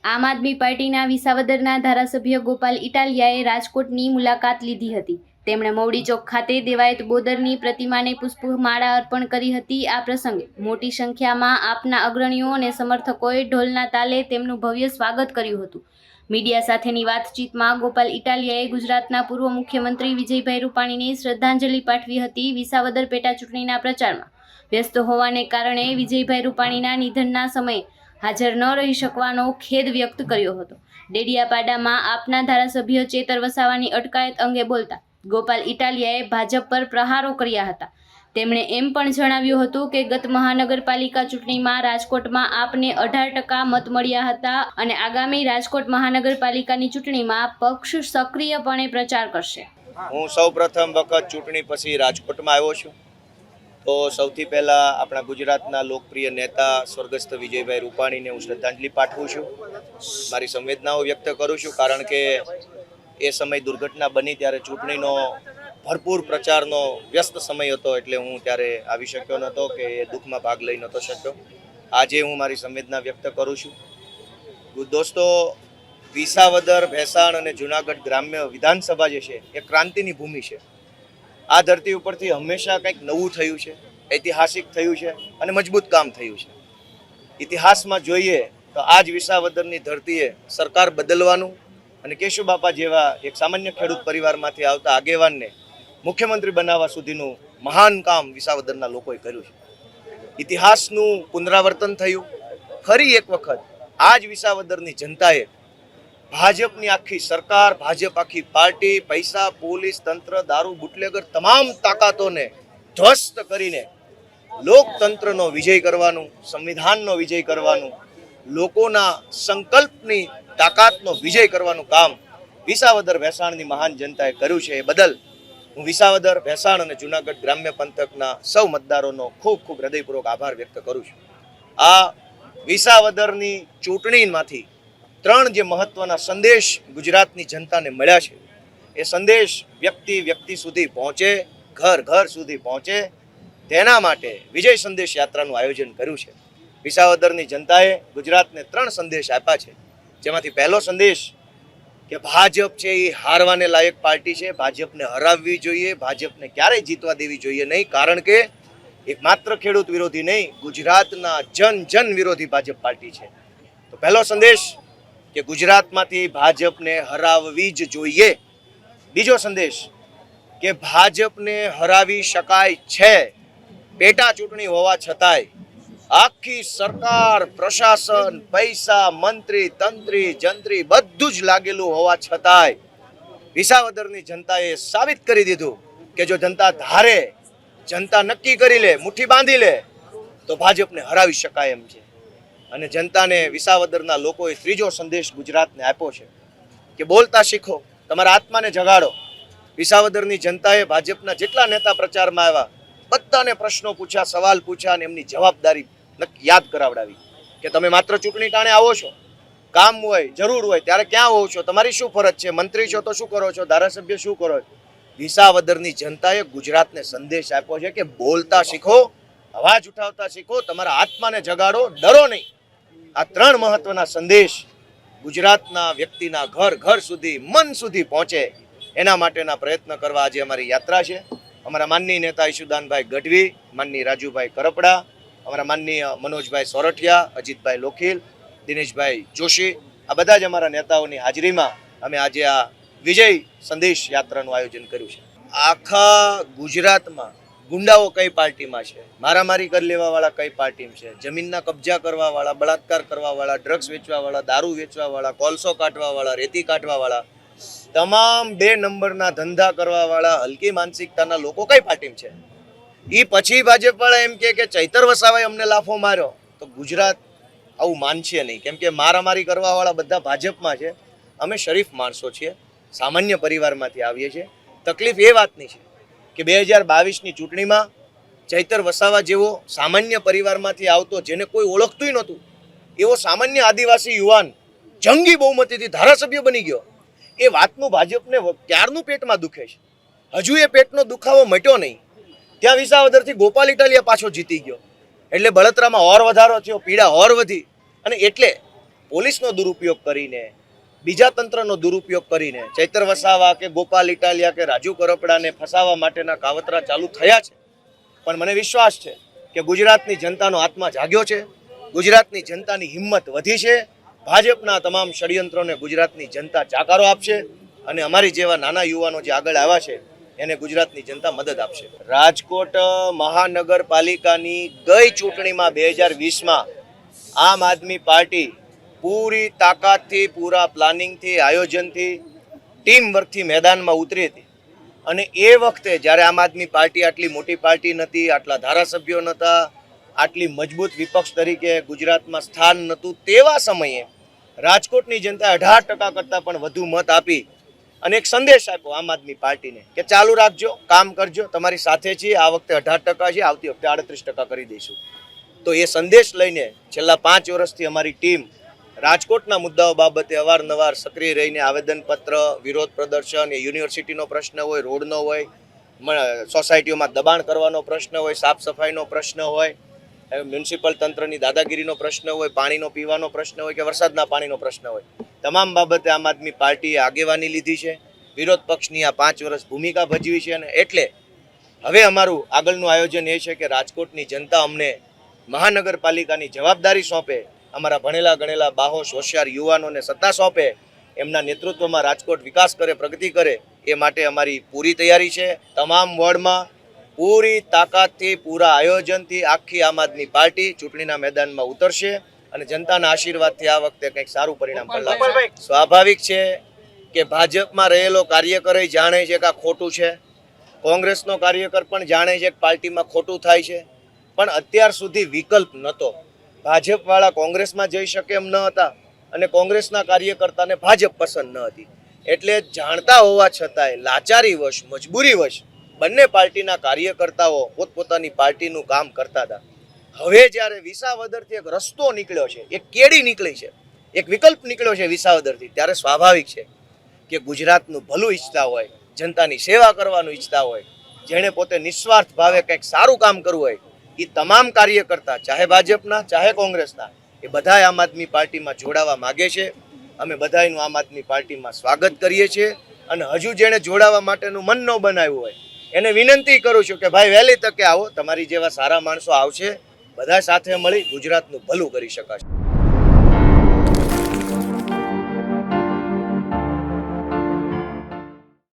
આમ આદમી પાર્ટીના વિસાવદરના ધારાસભ્ય ગોપાલ ઇટાલિયાએ રાજકોટની મુલાકાત લીધી હતી. તેમણે મવડી ચોક ખાતે દેવાયત બોદરની પ્રતિમાને પુષ્પમાળા અર્પણ કરી હતી. આ પ્રસંગે મોટી સંખ્યામાં આપના અગ્રણીઓ અને સમર્થકોએ ઢોલના તાલે તેમનું ભવ્ય સ્વાગત કર્યું હતું. મીડિયા સાથેની વાતચીતમાં ગોપાલ ઇટાલિયાએ ગુજરાતના પૂર્વ મુખ્યમંત્રી વિજયભાઈ રૂપાણીને શ્રદ્ધાંજલિ પાઠવી હતી. વિસાવદર પેટા ચૂંટણીના પ્રચારમાં વ્યસ્ત હોવાને કારણે વિજયભાઈ રૂપાણીના નિધનના સમયે હાજર ન રહી શકવાનો ખેદ વ્યક્ત કર્યો હતો. ડેડિયાપાડામાં આપના ધારાસભ્ય ચેતર વસાવાની અટકાયત અંગે બોલતા ગોપાલ ઇટાલિયાએ ભાજપ પર પ્રહારો કર્યા હતા. તેમણે એમ પણ જણાવ્યું હતું કે ગત મહાનગરપાલિકા ચૂંટણીમાં રાજકોટમાં આપને 18% મત મળ્યા હતા અને આગામી રાજકોટ મહાનગરપાલિકાની ચૂંટણીમાં પક્ષ સક્રિયપણે પ્રચાર કરશે. હું સૌપ્રથમ વખત ચૂંટણી પછી રાજકોટમાં આવ્યો છું. તો સૌથી પહેલાં આપણા ગુજરાતના લોકપ્રિય નેતા સ્વર્ગસ્થ વિજયભાઈ રૂપાણીને હું શ્રદ્ધાંજલિ પાઠવું છું. મારી સંવેદનાઓ વ્યક્ત કરું છું, કારણ કે એ સમય દુર્ઘટના બની ત્યારે ચૂંટણીનો ભરપૂર પ્રચારનો વ્યસ્ત સમય હતો, એટલે હું ત્યારે આવી શક્યો નહોતો કે એ દુઃખમાં ભાગ લઈ નહોતો શક્યો. આજે હું મારી સંવેદના વ્યક્ત કરું છું. દોસ્તો, વિસાવદર, ભેસાણ અને જૂનાગઢ ગ્રામ્ય વિધાનસભા જે છે એ ક્રાંતિની ભૂમિ છે. આ ધરતી ઉપરથી હંમેશા કંઈક નવું થયું છે, ઐતિહાસિક થયું છે અને મજબૂત કામ થયું છે. ઇતિહાસમાં જોઈએ તો આ જ વિસાવદરની ધરતીએ સરકાર બદલવાનું અને કેશુબાપા જેવા એક સામાન્ય ખેડૂત પરિવારમાંથી આવતા આગેવાનને મુખ્યમંત્રી બનાવવા સુધીનું મહાન કામ વિસાવદરના લોકોએ કર્યું છે. ઇતિહાસનું પુનરાવર્તન થયું. ફરી એક વખત આ જ વિસાવદરની જનતાએ ભાજપની આખી સરકાર, ભાજપ આખી પાર્ટી, પૈસા, પોલીસ તંત્ર, દારૂ, બુટલેગર તમામ તાકાતોને ધ્વસ્ત કરીને લોકતંત્રનો વિજય કરવાનું, સંવિધાનનો વિજય કરવાનું, લોકોના સંકલ્પની તાકાતનો વિજય કરવાનું કામ વિસાવદર ભેસાણની મહાન જનતાએ કર્યું છે. એ બદલ હું વિસાવદર, ભેસાણ અને જૂનાગઢ ગ્રામ્ય પંથકના સૌ મતદારોનો ખૂબ ખૂબ હૃદયપૂર્વક આભાર વ્યક્ત કરું છું. આ વિસાવદરની ચૂંટણીમાંથી 3 જે મહત્વના સંદેશ ગુજરાતની જનતાને મળ્યા છે, એ સંદેશ વ્યક્તિ સુધી પહોંચે, ઘર ઘર સુધી પહોંચે, તેના માટે વિજય સંદેશ યાત્રાનું આયોજન કર્યું છે. વિસાવદરની જનતાએ ગુજરાતને 3 સંદેશ આપ્યા છે, જેમાંથી પહેલો સંદેશ કે ભાજપ છે એ હારવાને લાયક પાર્ટી છે, ભાજપને હરાવવી જોઈએ, ભાજપને ક્યારેય જીતવા દેવી જોઈએ નહીં, કારણ કે એક માત્ર ખેડૂત વિરોધી નહીં, ગુજરાતના જન વિરોધી ભાજપ પાર્ટી છે. તો પહેલો સંદેશ કે ગુજરાતમાંથી ભાજપને હરાવવી જ જોઈએ. બીજો સંદેશ કે ભાજપને હરાવી શકાય છે, પેટા ચૂંટણી હોવા છતાંય. આખી સરકાર, પ્રશાસન, પૈસા, મંત્રી, તંત્રી, જંત્રી બધું જ લાગેલું હોવા છતાંય વિસાવદરની જનતાએ સાબિત કરી દીધું કે જો જનતા ધારે, જનતા નક્કી કરી લે, મુઠ્ઠી બાંધી લે, તો ભાજપને હરાવી શકાય એમ છે. અને જનતાને વિસાવદરના લોકોએ ત્રીજો સંદેશ ગુજરાતને આપ્યો છે કે બોલતા શીખો, તમારા આત્માને જગાડો. વિસાવદરની જનતાએ ભાજપના જેટલા નેતા પ્રચારમાં આવ્યા બધાને પ્રશ્નો પૂછ્યા, સવાલ પૂછ્યા અને એમની જવાબદારી યાદ કરાવડાવી કે તમે માત્ર ચૂંટણી ટાણે આવો છો, કામ હોય, જરૂર હોય ત્યારે ક્યાં હોવ છો, તમારી શું ફરજ છે, મંત્રી છો તો શું કરો છો, ધારાસભ્ય શું કરો છો. વિસાવદરની જનતાએ ગુજરાતને સંદેશ આપ્યો છે કે બોલતા શીખો, અવાજ ઉઠાવતા શીખો, તમારા આત્માને જગાડો, ડરો નહીં. આ 3 મહત્વના સંદેશ ગુજરાતના વ્યક્તિના ઘર સુધી, મન સુધી પહોંચે, એના માટેના પ્રયત્ન કરવા આજે અમારી યાત્રા છે. અમારા માનનીય નેતા ઈશુદાનભાઈ ગઢવી, માનનીય રાજુભાઈ કરપડા, અમારા માનનીય મનોજભાઈ સોરઠિયા, અજીતભાઈ લોખીલ, દિનેશભાઈ જોશી, આ બધા જ અમારા નેતાઓની હાજરીમાં અમે આજે આ વિજય સંદેશ યાત્રાનું આયોજન કર્યું છે. આખા ગુજરાતમાં ગુંડાઓ કઈ પાર્ટીમાં છે, મારામારી કરી લેવાવાળા કઈ પાર્ટીમાં છે, જમીનના કબજા કરવાવાળા, બળાત્કાર કરવાવાળા, ડ્રગ્સ વેચવાવાળા, દારૂ વેચવાવાળા, કોલસો કાઢવાવાળા, રેતી કાઢવાવાળા, તમામ 2 નંબરના ધંધા કરવાવાળા, હલકી માનસિકતાના લોકો કઈ પાર્ટીમાં છે. એ પછી ભાજપવાળા એમ કે ચૈતર વસાવાએ અમને લાફો માર્યો, તો ગુજરાત આવું માનશે નહીં, કેમ કે મારામારી કરવાવાળા બધા ભાજપમાં છે. અમે શરીફ માણસો છીએ, સામાન્ય પરિવારમાંથી આવીએ છીએ. તકલીફ એ વાતની છે કે 2022ની ચૂંટણીમાં ચૈતર વસાવા જેવો સામાન્ય પરિવારમાંથી આવતો, જેને કોઈ ઓળખતું નહોતું, એવો સામાન્ય આદિવાસી યુવાન જંગી બહુમતીથી ધારાસભ્ય બની ગયો. એ વાતનું ભાજપને ક્યારનું પેટમાં દુખે છે, હજુ એ પેટનો દુખાવો મટ્યો નહીં. ત્યાં વિસાવદરથી ગોપાલ ઇટાલિયા પાછો જીતી ગયો, એટલે બળતરામાં ઓર વધારો થયો, પીડા ઓર વધી. અને એટલે પોલીસનો દુરુપયોગ કરીને, બીજા તંત્રનો દુરુપયોગ કરીને ચૈતર વસાવા કે ગોપાલ ઇટાલિયા કે રાજુ કરપડાને ફસાવવા માટેના કાવતરા ચાલુ થયા છે. પણ મને વિશ્વાસ છે કે ગુજરાતની જનતાનો આત્મા જાગ્યો છે, ગુજરાતની જનતાની હિંમત વધી છે. ભાજપના તમામ ષડયંત્રોને ગુજરાતની જનતા જાકારો આપશે અને અમારી જેવા નાના યુવાનો જે આગળ આવ્યા છે એને ગુજરાતની જનતા મદદ આપશે. રાજકોટ મહાનગરપાલિકાની ગઈ ચૂંટણીમાં 2020માં આમ આદમી પાર્ટી પૂરી તાકાતથી, પૂરા પ્લાનિંગથી, આયોજનથી, ટીમ વર્કથી મેદાનમાં ઉતરી હતી. અને એ વખતે જ્યારે આમ આદમી પાર્ટી આટલી મોટી પાર્ટી નથી, આટલા ધારાસભ્યો નહોતા, આટલી મજબૂત વિપક્ષ તરીકે ગુજરાતમાં સ્થાન નહોતું, તેવા સમયે રાજકોટની જનતાએ 18% કરતાં પણ વધુ મત આપી અને એક સંદેશ આપ્યો આમ આદમી પાર્ટીને કે ચાલુ રાખજો, કામ કરજો, તમારી સાથે છીએ. આ વખતે 18% છે, આવતી વખતે 38% કરી દઈશું. તો એ સંદેશ લઈને છેલ્લા 5 વર્ષથી અમારી ટીમ રાજકોટના મુદ્દાઓ બાબતે અવારનવાર સક્રિય રહીને આવેદનપત્ર, વિરોધ પ્રદર્શન, એ યુનિવર્સિટીનો પ્રશ્ન હોય, રોડનો હોય, સોસાયટીઓમાં દબાણ કરવાનો પ્રશ્ન હોય, સાફ સફાઈનો પ્રશ્ન હોય, મ્યુનિસિપલ તંત્રની દાદાગીરીનો પ્રશ્ન હોય, પાણીનો પીવાનો પ્રશ્ન હોય કે વરસાદના પાણીનો પ્રશ્ન હોય, તમામ બાબતે આમ આદમી પાર્ટીએ આગેવાની લીધી છે. વિરોધ પક્ષની આ 5 વર્ષ ભૂમિકા ભજવી છે અને એટલે હવે અમારું આગળનું આયોજન એ છે કે રાજકોટની જનતા અમને મહાનગરપાલિકાની જવાબદારી સોંપે, અમારા ભણેલા ગણેલા બાહોશ હોશિયાર યુવાનોને સત્તા સોંપે, એમના નેતૃત્વમાં રાજકોટ વિકાસ કરે, પ્રગતિ કરે, એ માટે અમારી પૂરી તૈયારી છે. તમામ વોર્ડમાં પૂરી તાકાતથી, પૂરા આયોજનથી આખી આમ આદમી પાર્ટી ચૂંટણીના મેદાનમાં ઉતરશે અને જનતાના આશીર્વાદથી આ વખતે કંઈક સારું પરિણામ પણ લાવશે. સ્વાભાવિક છે કે ભાજપમાં રહેલો કાર્યકર જાણે છે કે આ ખોટું છે, કોંગ્રેસનો કાર્યકર પણ જાણે છે કે પાર્ટીમાં ખોટું થાય છે, પણ અત્યાર સુધી વિકલ્પ નહોતો. ભાજપવાળા કોંગ્રેસમાં જઈ શકે એમ ન હતા અને કોંગ્રેસના કાર્યકર્તાને ભાજપ પસંદ ન હતી. એટલે જાણતા હોવા છતાંય લાચારીવશ, મજબૂરીવશ બંને પાર્ટીના કાર્યકર્તાઓ પોતપોતાની પાર્ટીનું કામ કરતા હતા. હવે જ્યારે વિસાવદરથી એક રસ્તો નીકળ્યો છે, એક કેડી નીકળી છે, એક વિકલ્પ નીકળ્યો છે વિસાવદરથી, ત્યારે સ્વાભાવિક છે કે ગુજરાતનું ભલું ઈચ્છતા હોય, જનતાની સેવા કરવાનું ઈચ્છતા હોય, જેણે પોતે નિસ્વાર્થ ભાવે કંઈક સારું કામ કરવું હોય, એ તમામ કાર્યકર્તા ચાહે ભાજપના ચાહે કોંગ્રેસના એ બધા આમ આદમી પાર્ટીમાં જોડાવા માગે છે. અમે બધાનું આમ આદમી પાર્ટીમાં સ્વાગત કરીએ છીએ અને હજુ જેણે જોડાવા માટેનું મન ન બનાવ્યું હોય એને વિનંતી કરું છું કે ભાઈ વહેલી તકે આવો, તમારી જેવા સારા માણસો આવશે, બધા સાથે મળી ગુજરાતનું ભલું કરી શકાશે.